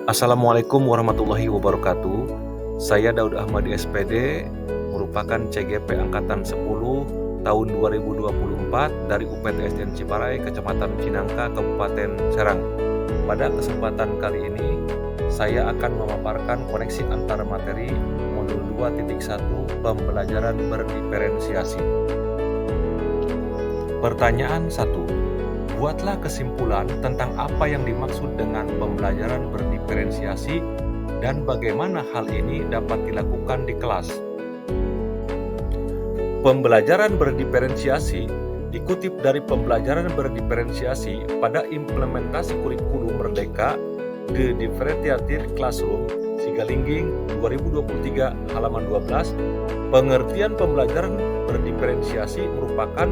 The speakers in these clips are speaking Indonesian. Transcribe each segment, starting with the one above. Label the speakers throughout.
Speaker 1: Assalamualaikum warahmatullahi wabarakatuh. Saya Daud Ahmadi SPD, merupakan CGP Angkatan 10 tahun 2024 dari UPTSN Ciparai, Kecamatan Cinangka, Kabupaten Serang. Pada kesempatan kali ini, saya akan memaparkan koneksi antar materi modul 2.1 pembelajaran berdiferensiasi. Pertanyaan 1. Buatlah kesimpulan tentang apa yang dimaksud dengan pembelajaran berdiferensiasi dan bagaimana hal ini dapat dilakukan di kelas. Pembelajaran berdiferensiasi dikutip dari pembelajaran berdiferensiasi pada implementasi kurikulum Merdeka The Differentiated Classroom Sigalingging 2023 halaman 12. Pengertian pembelajaran berdiferensiasi merupakan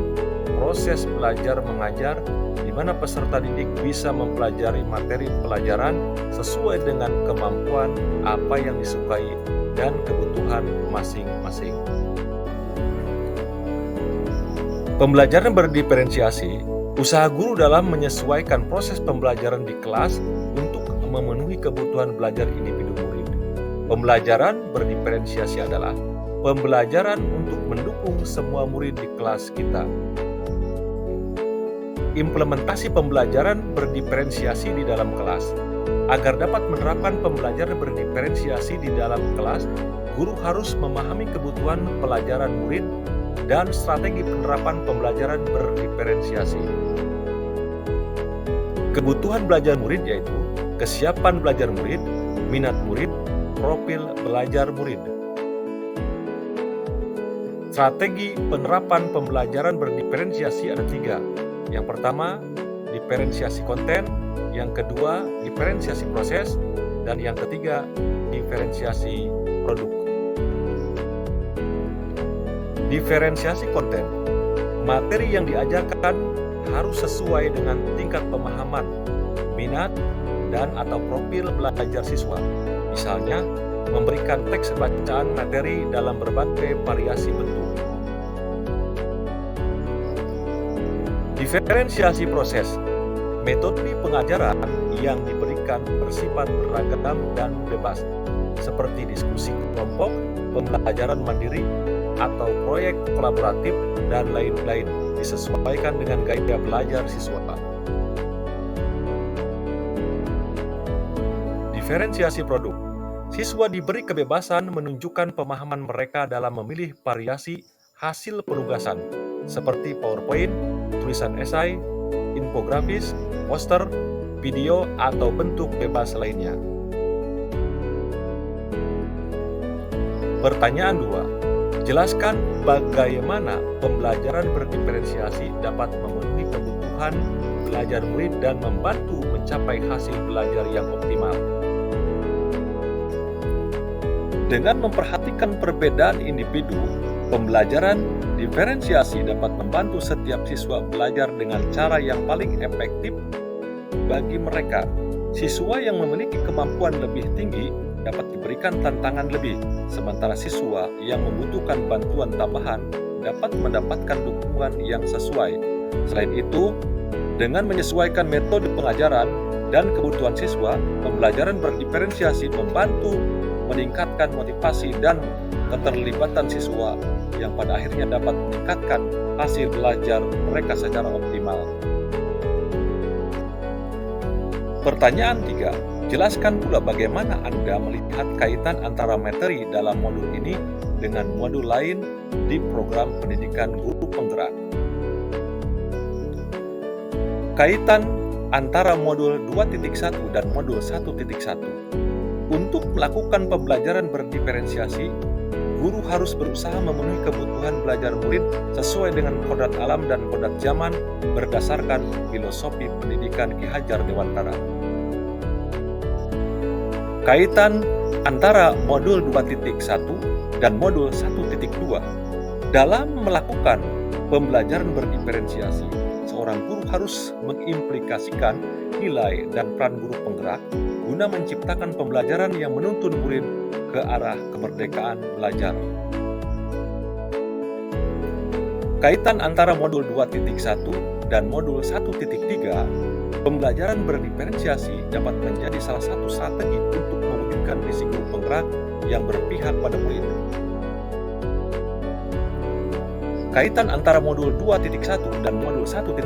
Speaker 1: proses belajar mengajar di mana peserta didik bisa mempelajari materi pelajaran sesuai dengan kemampuan, apa yang disukai, dan kebutuhan masing-masing. Pembelajaran berdiferensiasi, usaha guru dalam menyesuaikan proses pembelajaran di kelas untuk memenuhi kebutuhan belajar individu murid. Pembelajaran berdiferensiasi adalah pembelajaran untuk mendukung semua murid di kelas kita. Implementasi pembelajaran berdiferensiasi di dalam kelas. Agar dapat menerapkan pembelajaran berdiferensiasi di dalam kelas, guru harus memahami kebutuhan pelajaran murid dan strategi penerapan pembelajaran berdiferensiasi. Kebutuhan belajar murid yaitu kesiapan belajar murid, minat murid, profil belajar murid. Strategi penerapan pembelajaran berdiferensiasi ada 3. Yang pertama, diferensiasi konten. Yang kedua, diferensiasi proses. Dan yang ketiga, diferensiasi produk. Diferensiasi konten. Materi yang diajarkan harus sesuai dengan tingkat pemahaman, minat, dan atau profil belajar siswa. Misalnya, memberikan teks bacaan materi dalam berbagai variasi bentuk. Diferensiasi proses. Metode pengajaran yang diberikan bersifat beragam dan bebas, seperti diskusi kelompok, pembelajaran mandiri, atau proyek kolaboratif, dan lain-lain, disesuaikan dengan gaya belajar siswa. Diferensiasi produk. Siswa diberi kebebasan menunjukkan pemahaman mereka dalam memilih variasi hasil penugasan, seperti PowerPoint, tulisan esai, infografis, poster, video, atau bentuk bebas lainnya. Pertanyaan 2. Jelaskan bagaimana pembelajaran berdiferensiasi dapat memenuhi kebutuhan belajar murid dan membantu mencapai hasil belajar yang optimal. Dengan memperhatikan perbedaan individu, pembelajaran diferensiasi dapat membantu setiap siswa belajar dengan cara yang paling efektif bagi mereka. Siswa yang memiliki kemampuan lebih tinggi dapat diberikan tantangan lebih, sementara siswa yang membutuhkan bantuan tambahan dapat mendapatkan dukungan yang sesuai. Selain itu, dengan menyesuaikan metode pengajaran dan kebutuhan siswa, pembelajaran berdiferensiasi membantu meningkatkan motivasi dan keterlibatan siswa yang pada akhirnya dapat meningkatkan hasil belajar mereka secara optimal. Pertanyaan 3. Jelaskan pula bagaimana Anda melihat kaitan antara materi dalam modul ini dengan modul lain di program pendidikan guru penggerak. Kaitan antara modul 2.1 dan modul 1.1. Untuk melakukan pembelajaran berdiferensiasi, guru harus berusaha memenuhi kebutuhan belajar murid sesuai dengan kodrat alam dan kodrat zaman berdasarkan filosofi pendidikan Ki Hajar Dewantara. Kaitan antara modul 2.1 dan modul 1.2. Dalam melakukan pembelajaran berdiferensiasi, seorang guru harus mengimplikasikan nilai dan peran guru penggerak guna menciptakan pembelajaran yang menuntun murid ke arah kemerdekaan belajar. Kaitan antara modul 2.1 dan modul 1.3, pembelajaran berdiferensiasi dapat menjadi salah satu strategi untuk mewujudkan visi guru penggerak yang berpihak pada murid. Kaitan antara modul 2.1 dan modul 1.4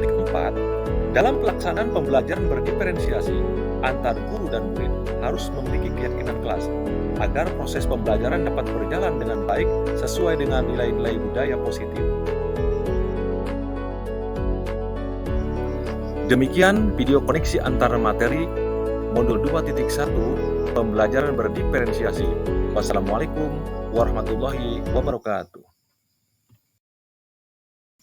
Speaker 1: dalam pelaksanaan pembelajaran berdiferensiasi antar guru dan murid harus memiliki keyakinan kelas agar proses pembelajaran dapat berjalan dengan baik sesuai dengan nilai-nilai budaya positif. Demikian video koneksi antara materi modul 2.1 pembelajaran berdiferensiasi. Wassalamualaikum warahmatullahi wabarakatuh.